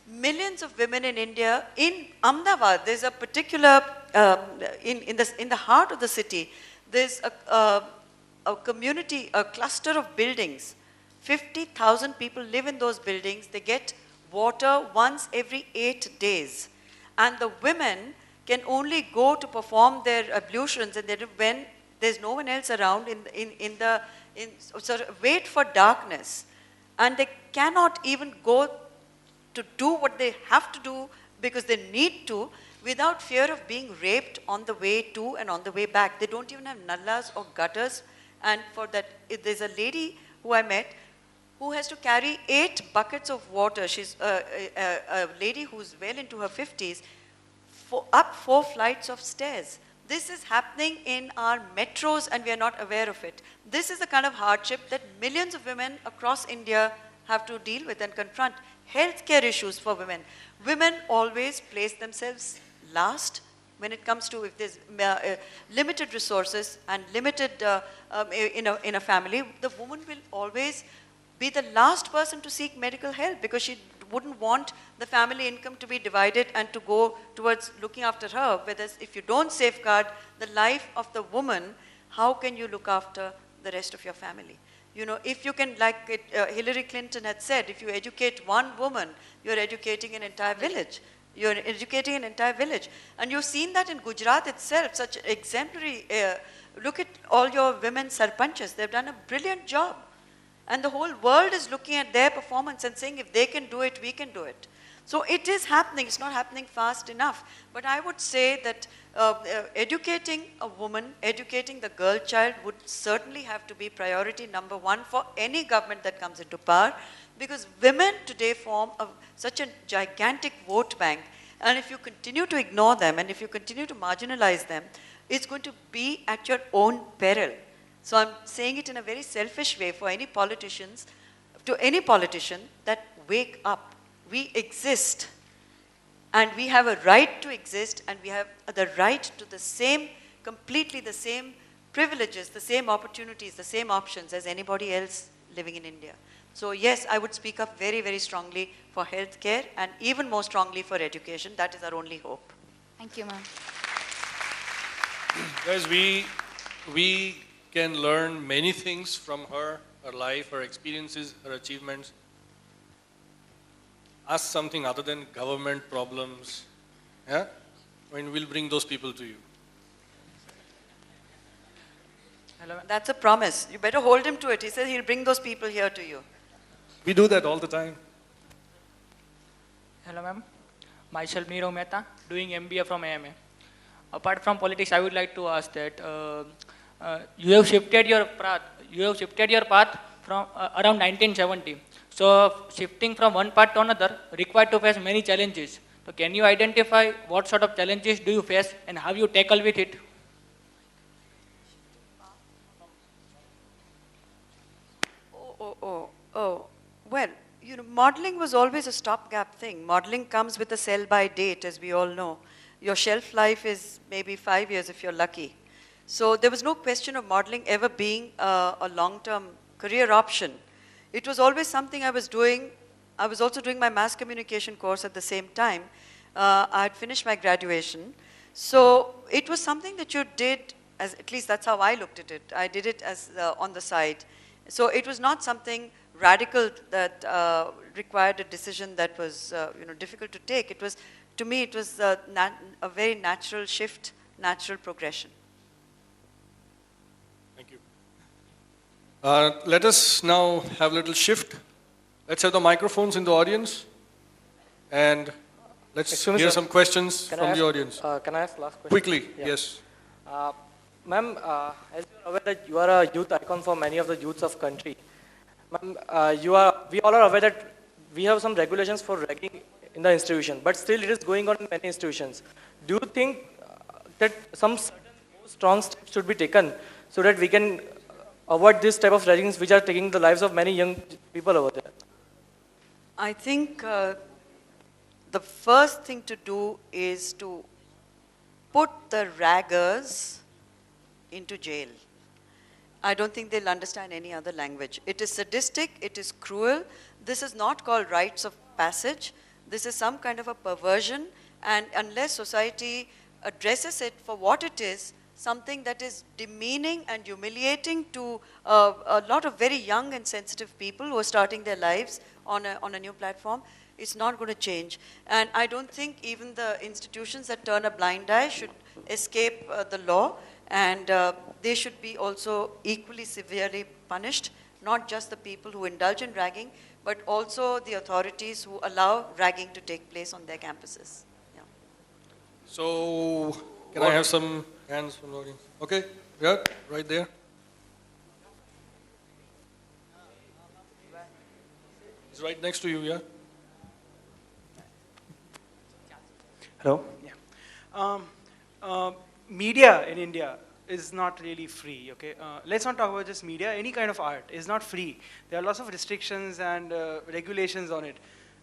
millions of women in India, in Ahmedabad, there's a particular, in the heart of the city, there's a community, a cluster of buildings. 50,000 people live in those buildings. They get water once every 8 days. And the women can only go to perform their ablutions, and when there's no one else around, wait for darkness. And they cannot even go to do what they have to do because they need to, without fear of being raped on the way to and on the way back. They don't even have nallas or gutters. And for that, there's a lady who I met who has to carry 8 buckets of water. She's a lady who's well into her 50s, up 4 flights of stairs. This is happening in our metros and we are not aware of it. This is the kind of hardship that millions of women across India have to deal with and confront. Healthcare issues for women. Women always place themselves last when it comes to, if there's limited resources and limited in a family, the woman will always be the last person to seek medical help because she wouldn't want the family income to be divided and to go towards looking after her. Whereas if you don't safeguard the life of the woman, how can you look after the rest of your family? You know, if you can, like Hillary Clinton had said, if you educate one woman, you're educating an entire village. You're educating an entire village. And you've seen that in Gujarat itself, such exemplary, look at all your women sarpanchas. They've done a brilliant job. And the whole world is looking at their performance and saying, if they can do it, we can do it. So it is happening, it's not happening fast enough. But I would say that educating a woman, educating the girl child would certainly have to be priority number one for any government that comes into power, because women today form such a gigantic vote bank, and if you continue to ignore them and if you continue to marginalize them, it's going to be at your own peril. So I'm saying it in a very selfish way for any politicians, to any politician, that wake up. We exist, and we have a right to exist, and we have the right to the same, completely the same privileges, the same opportunities, the same options as anybody else living in India. So yes, I would speak up very, very strongly for healthcare and even more strongly for education. That is our only hope. Thank you, ma'am. Guys, we can learn many things from her life, her experiences, her achievements. Ask something other than government problems. Yeah? When we'll bring those people to you. Hello. That's a promise. You better hold him to it. He said he'll bring those people here to you. We do that all the time. Hello, ma'am. Myself, Nirav Mehta, doing MBA from AMA. Apart from politics, I would like to ask that you have shifted your path. You have shifted your path from around 1970. So, shifting from one path to another required to face many challenges. So, can you identify what sort of challenges do you face and how you tackle with it? Well, you know, modeling was always a stopgap thing. Modeling comes with a sell-by date, as we all know. Your shelf life is maybe 5 years if you're lucky. So there was no question of modeling ever being a long-term career option. It was always something I was doing. I was also doing my mass communication course at the same time. I had finished my graduation. So it was something that you did, as at least that's how I looked at it. I did it as on the side. So it was not something radical that required a decision that was difficult to take. It was, to me, it was a very natural shift, natural progression. Thank you. Let us now have a little shift. Let's have the microphones in the audience, and let's hear some questions from the audience. Can I ask last question? Quickly, Yeah. yes. Ma'am, as you are aware that you are a youth icon for many of the youths of country. Ma'am, we all are aware that we have some regulations for ragging in the institution, but still it is going on in many institutions. Do you think that some certain strong steps should be taken so that we can avoid this type of raggings which are taking the lives of many young people over there? I think the first thing to do is to put the raggers into jail. I don't think they'll understand any other language. It is sadistic, it is cruel. This is not called rites of passage. This is some kind of a perversion, and unless society addresses it for what it is, something that is demeaning and humiliating to a lot of very young and sensitive people who are starting their lives on a new platform, it's not going to change. And I don't think even the institutions that turn a blind eye should escape the law, and they should be also equally severely punished, not just the people who indulge in ragging, but also the authorities who allow ragging to take place on their campuses. Yeah. So, can I have some hands from the audience? Okay, yeah, right there. It's right next to you, yeah? Hello? Yeah. Media in India is not really free, okay? Let's not talk about just media. Any kind of art is not free. There are lots of restrictions and regulations on it.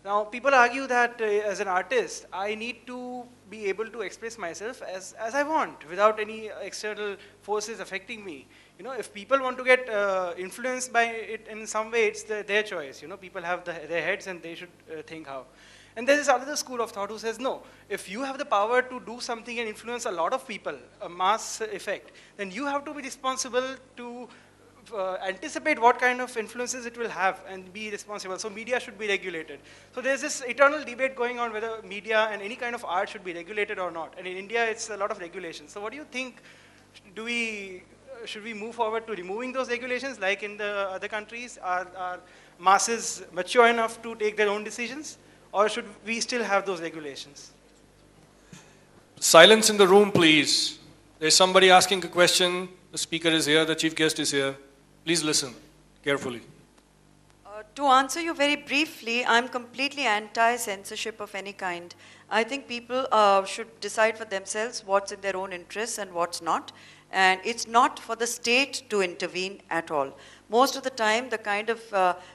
Now, people argue that as an artist, I need to be able to express myself as I want without any external forces affecting me. You know, if people want to get influenced by it in some way, it's their choice. You know, people have their heads and they should think how. And there is another school of thought who says, no, if you have the power to do something and influence a lot of people, a mass effect, then you have to be responsible to anticipate what kind of influences it will have and be responsible. So media should be regulated. So there's this eternal debate going on whether media and any kind of art should be regulated or not. And in India, it's a lot of regulations. So what do you think? Should we move forward to removing those regulations like in the other countries? Are masses mature enough to take their own decisions? or should we still have those regulations? Silence in the room, please. There's somebody asking a question. The speaker is here, the chief guest is here. Please listen carefully. To answer you very briefly, I'm completely anti-censorship of any kind. I think people should decide for themselves what's in their own interests and what's not. And it's not for the state to intervene at all. Most of the time, the kind of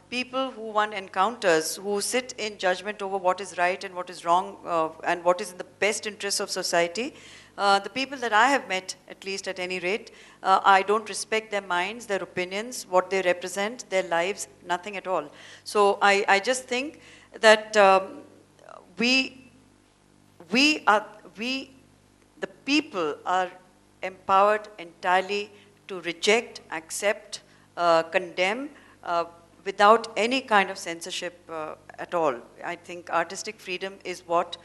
people who one encounters who sit in judgment over what is right and what is wrong and what is in the best interest of society, the people that I have met, at least at any rate, I don't respect their minds, their opinions, what they represent, their lives, nothing at all. So I just think that the people are empowered entirely to reject, accept, condemn, without any kind of censorship at all. I think artistic freedom is what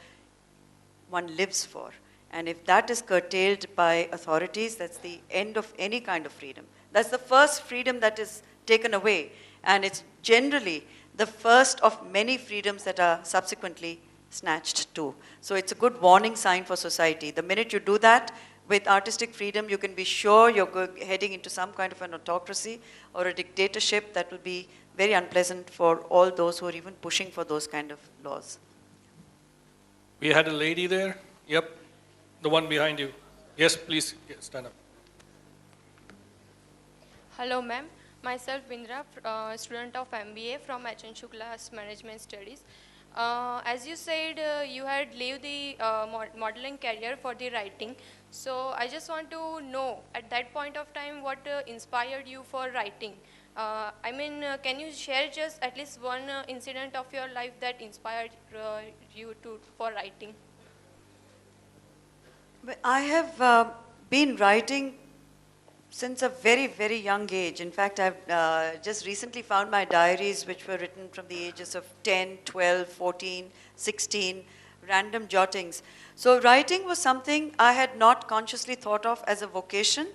one lives for. And if that is curtailed by authorities, that's the end of any kind of freedom. That's the first freedom that is taken away. And it's generally the first of many freedoms that are subsequently snatched too. So it's a good warning sign for society. The minute you do that, with artistic freedom, you can be sure you're heading into some kind of an autocracy or a dictatorship that will be very unpleasant for all those who are even pushing for those kind of laws. We had a lady there. Yep, the one behind you. Yes, please stand up. Hello, ma'am. Myself, Bindra, student of MBA from HN Shukla's Management Studies. As you said, you had leave the modeling career for the writing. So I just want to know, at that point of time, what inspired you for writing? I mean, can you share just at least one incident of your life that inspired you for writing? I have been writing since a very, very young age. In fact, I've just recently found my diaries which were written from the ages of 10, 12, 14, 16, random jottings. So writing was something I had not consciously thought of as a vocation,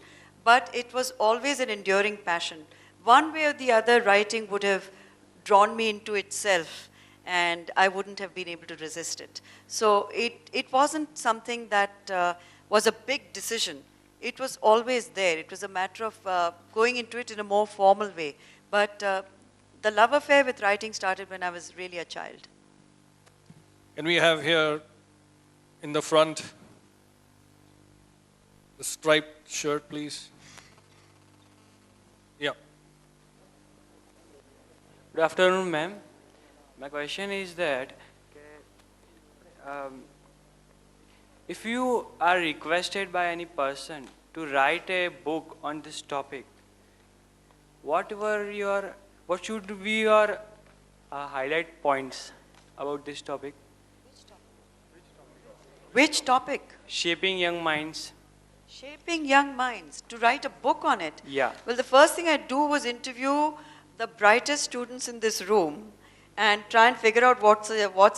but it was always an enduring passion. One way or the other, writing would have drawn me into itself, and I wouldn't have been able to resist it. So it wasn't something that was a big decision. It was always there. It was a matter of going into it in a more formal way. But the love affair with writing started when I was really a child. Can we have here in the front the striped shirt, please? Yeah. Good afternoon, ma'am. My question is that if you are requested by any person to write a book on this topic, what should be your highlight points about this topic? Which topic? Shaping young minds. Shaping young minds. To write a book on it? Yeah. Well, the first thing I'd do was interview the brightest students in this room and try and figure out what's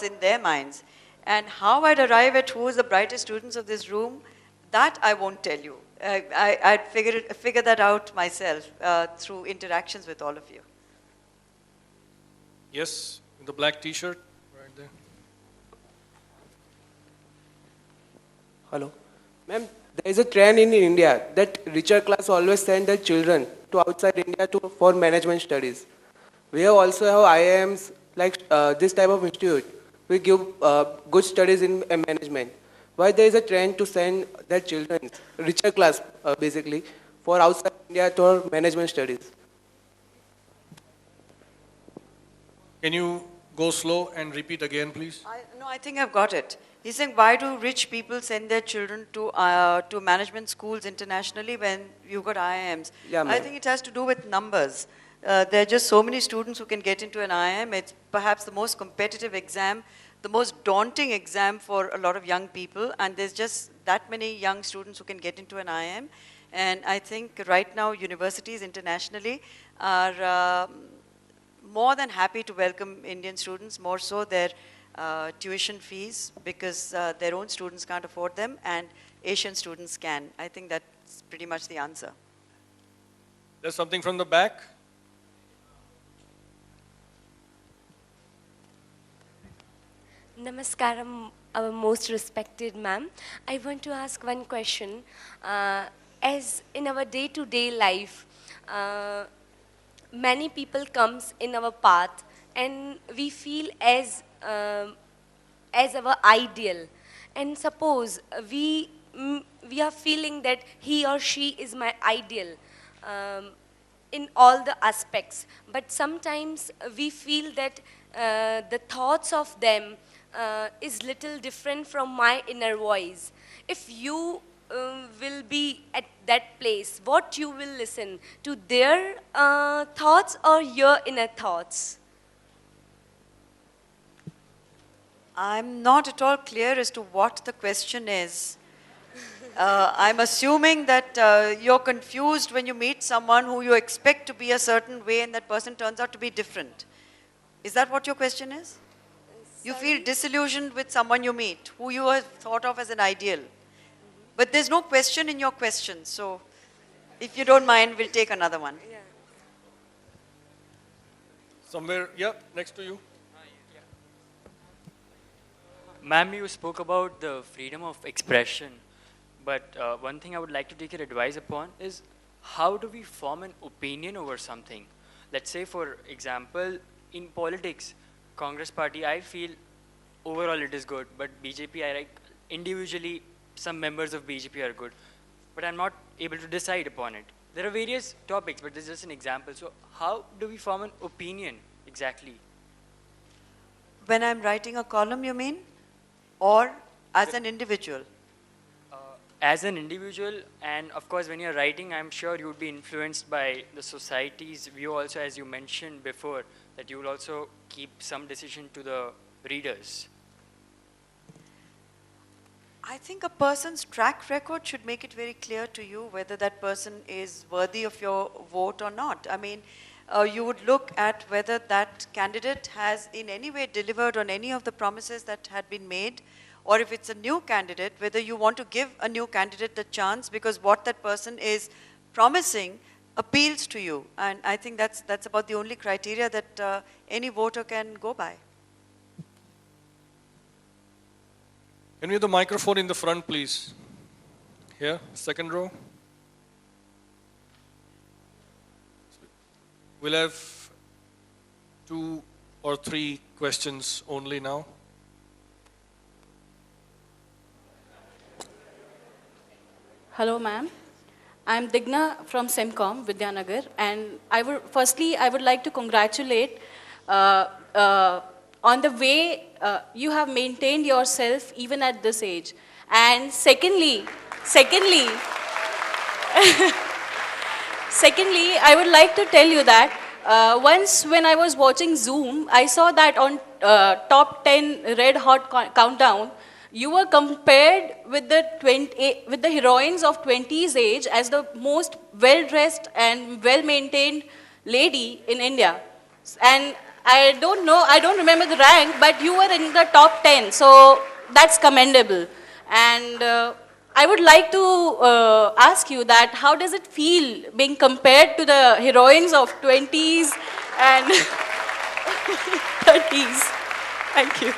in their minds. And how I'd arrive at who is the brightest students of this room, that I won't tell you. I'd figure that out myself through interactions with all of you. Yes, in the black t-shirt, right there. Hello. Ma'am, there is a trend in India that richer class always send their children to outside India for management studies. We have also have IIMs like this type of institute. We give good studies in management. Why there is a trend to send their children, richer class basically, for outside India to management studies? Can you go slow and repeat again, please? No, I think I've got it. He's saying, why do rich people send their children to management schools internationally when you've got IIMs? Yeah, I think it has to do with numbers. There are just so many students who can get into an IIM. It's perhaps the most competitive exam, the most daunting exam for a lot of young people, and there's just that many young students who can get into an IIM. And I think right now universities internationally are more than happy to welcome Indian students, more so their tuition fees, because their own students can't afford them and Asian students can. I think that's pretty much the answer. There's something from the back. Namaskaram, our most respected ma'am. I want to ask one question. As in our day-to-day life, many people comes in our path and we feel as our ideal. And suppose we are feeling that he or she is my ideal in all the aspects, but sometimes we feel that the thoughts of them is little different from my inner voice. If you will be at that place, what you will listen to their thoughts or your inner thoughts? I'm not at all clear as to what the question is. I'm assuming that you're confused when you meet someone who you expect to be a certain way and that person turns out to be different. Is that what your question is? You feel disillusioned with someone you meet, who you have thought of as an ideal. But there's no question in your question, so if you don't mind, we'll take another one. Somewhere, yeah, next to you. Ma'am, you spoke about the freedom of expression, but one thing I would like to take your advice upon is how do we form an opinion over something? Let's say, for example, in politics, Congress party, I feel overall it is good, but BJP, I like individually, some members of BJP are good, but I'm not able to decide upon it. There are various topics, but this is just an example. So how do we form an opinion exactly? When I'm writing a column, you mean? Or as an individual? As an individual, and of course when you're writing, I'm sure you would be influenced by the society's view also, as you mentioned before, that you will also keep some decision to the readers. I think a person's track record should make it very clear to you whether that person is worthy of your vote or not. I mean, you would look at whether that candidate has in any way delivered on any of the promises that had been made, or if it's a new candidate, whether you want to give a new candidate the chance because what that person is promising appeals to you. And I think that's about the only criteria that any voter can go by. Can we have the microphone in the front, please? Here, second row. We'll have 2 or 3 questions only now. Hello, ma'am. I'm Digna from SEMCOM, Vidyanagar, and firstly, I would like to congratulate on the way you have maintained yourself even at this age. And secondly, I would like to tell you that once when I was watching Zoom, I saw that on top 10 Red Hot countdown, you were compared with the heroines of 20s age as the most well-dressed and well-maintained lady in India. And I don't remember the rank, but you were in the top 10, so that's commendable. And I would like to ask you that how does it feel being compared to the heroines of 20s and 30s? Thank you.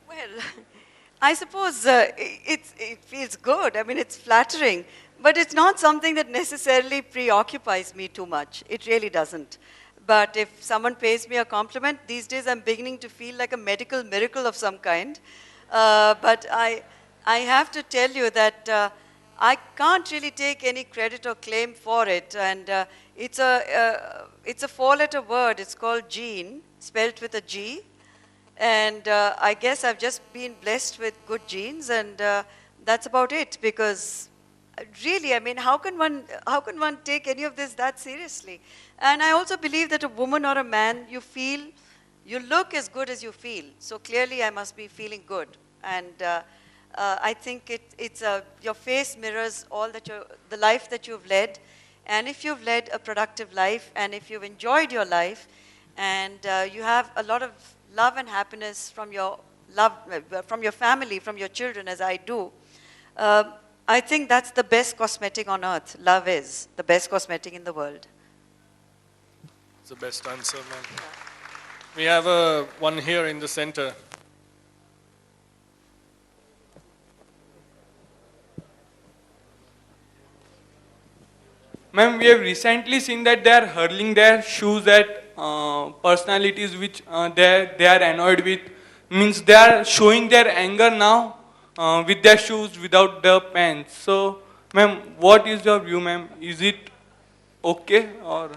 Well, I suppose it feels good. I mean, it's flattering. But it's not something that necessarily preoccupies me too much. It really doesn't. But if someone pays me a compliment, these days I'm beginning to feel like a medical miracle of some kind. But I have to tell you that I can't really take any credit or claim for it. And it's a four-letter word. It's called gene, spelt with a G. And I guess I've just been blessed with good genes, and that's about it. Because really, I mean, how can one take any of this that seriously? And I also believe that a woman or a man, you look as good as you feel. So clearly, I must be feeling good. And I think your face mirrors all the life that you've led. And if you've led a productive life, and if you've enjoyed your life, and you have a lot of love and happiness from your family, from your children, as I do, I think that's the best cosmetic on earth. Love is the best cosmetic in the world. It's the best answer, ma'am. We have one here in the center. Ma'am, we have recently seen that they are hurling their shoes at personalities which they are annoyed with. Means they are showing their anger now with their shoes without the pants. So, ma'am, what is your view, ma'am? Is it okay or?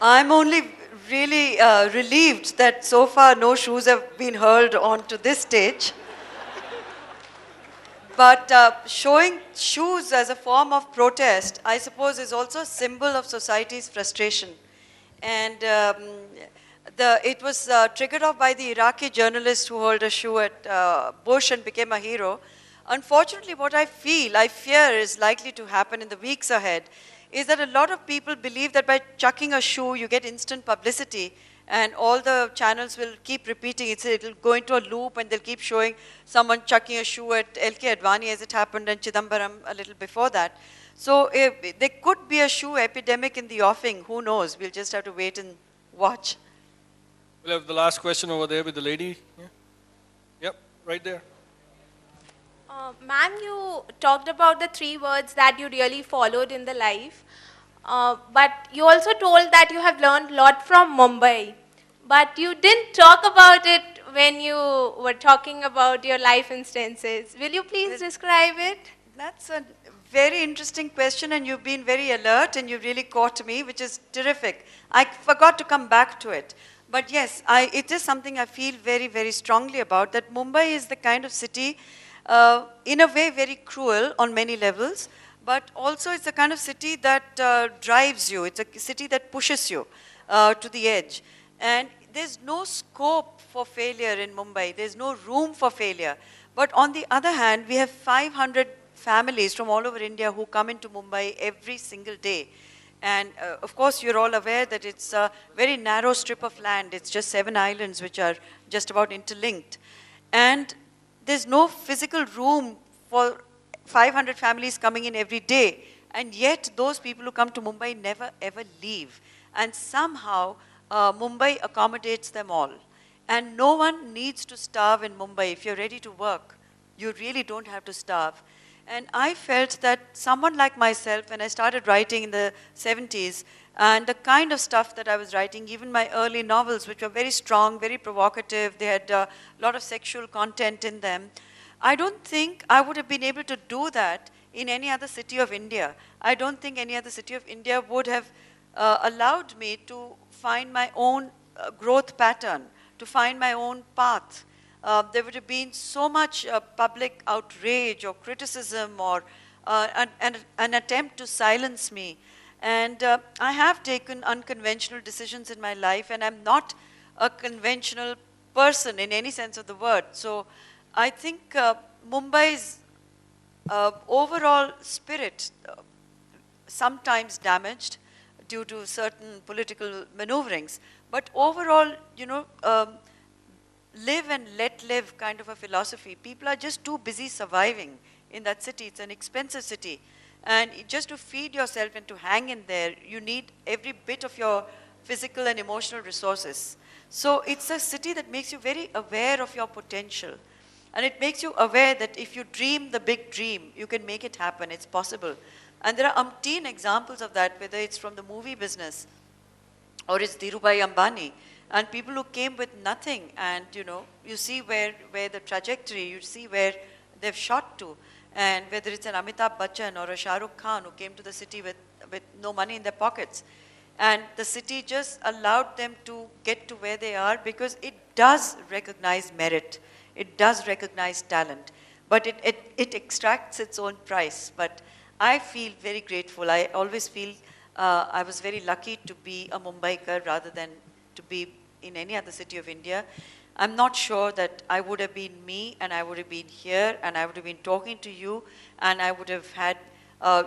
I'm only really relieved that so far no shoes have been hurled onto this stage. But showing shoes as a form of protest, I suppose, is also a symbol of society's frustration. And it was triggered off by the Iraqi journalist who hurled a shoe at Bush and became a hero. Unfortunately, what I fear is likely to happen in the weeks ahead, is that a lot of people believe that by chucking a shoe, you get instant publicity, and all the channels will keep repeating it. It'll go into a loop, and they'll keep showing someone chucking a shoe at L.K. Advani, as it happened in Chidambaram a little before that. So there could be a shoe epidemic in the offing. Who knows? We'll just have to wait and watch. We'll have the last question over there with the lady. Yeah. Yep, right there. Ma'am, you talked about the 3 words that you really followed in the life. But you also told that you have learned a lot from Mumbai. But you didn't talk about it when you were talking about your life instances. Will you please describe it? That's a very interesting question, and you've been very alert, and you really caught me, which is terrific. I forgot to come back to it. But yes, it is something I feel very, very strongly about, that Mumbai is the kind of city, in a way, very cruel on many levels, but also it's the kind of city that drives you. It's a city that pushes you to the edge. And there's no scope for failure in Mumbai. There's no room for failure. But on the other hand, we have 500 families from all over India who come into Mumbai every single day. And of course, you're all aware that it's a very narrow strip of land. It's just 7 islands which are just about interlinked. And there's no physical room for 500 families coming in every day. And yet, those people who come to Mumbai never ever leave. And somehow, Mumbai accommodates them all. And no one needs to starve in Mumbai. If you're ready to work, you really don't have to starve. And I felt that someone like myself, when I started writing in the 70s, and the kind of stuff that I was writing, even my early novels, which were very strong, very provocative, they had a lot of sexual content in them, I don't think I would have been able to do that in any other city of India. I don't think any other city of India would have allowed me to find my own growth pattern, to find my own path. There would have been so much public outrage or criticism or an attempt to silence me. And I have taken unconventional decisions in my life, and I'm not a conventional person in any sense of the word. So I think Mumbai's overall spirit, sometimes damaged due to certain political maneuverings, but overall, you know, live and let live kind of a philosophy. People are just too busy surviving in that city. It's an expensive city. And just to feed yourself and to hang in there, you need every bit of your physical and emotional resources. So it's a city that makes you very aware of your potential. And it makes you aware that if you dream the big dream, you can make it happen. It's possible. And there are umpteen examples of that, whether it's from the movie business or it's Dhirubhai Ambani. And people who came with nothing, and you know, you see where the trajectory, you see where they've shot to. And whether it's an Amitabh Bachchan or a Shah Rukh Khan who came to the city with no money in their pockets. And the city just allowed them to get to where they are because it does recognize merit. It does recognize talent. But it extracts its own price. But I feel very grateful. I always feel I was very lucky to be a Mumbaikar rather than to be in any other city of India. I'm not sure that I would have been me, and I would have been here, and I would have been talking to you, and I would have had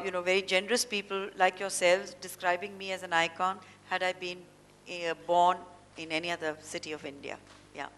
you know, very generous people like yourselves describing me as an icon had I been born in any other city of India. Yeah.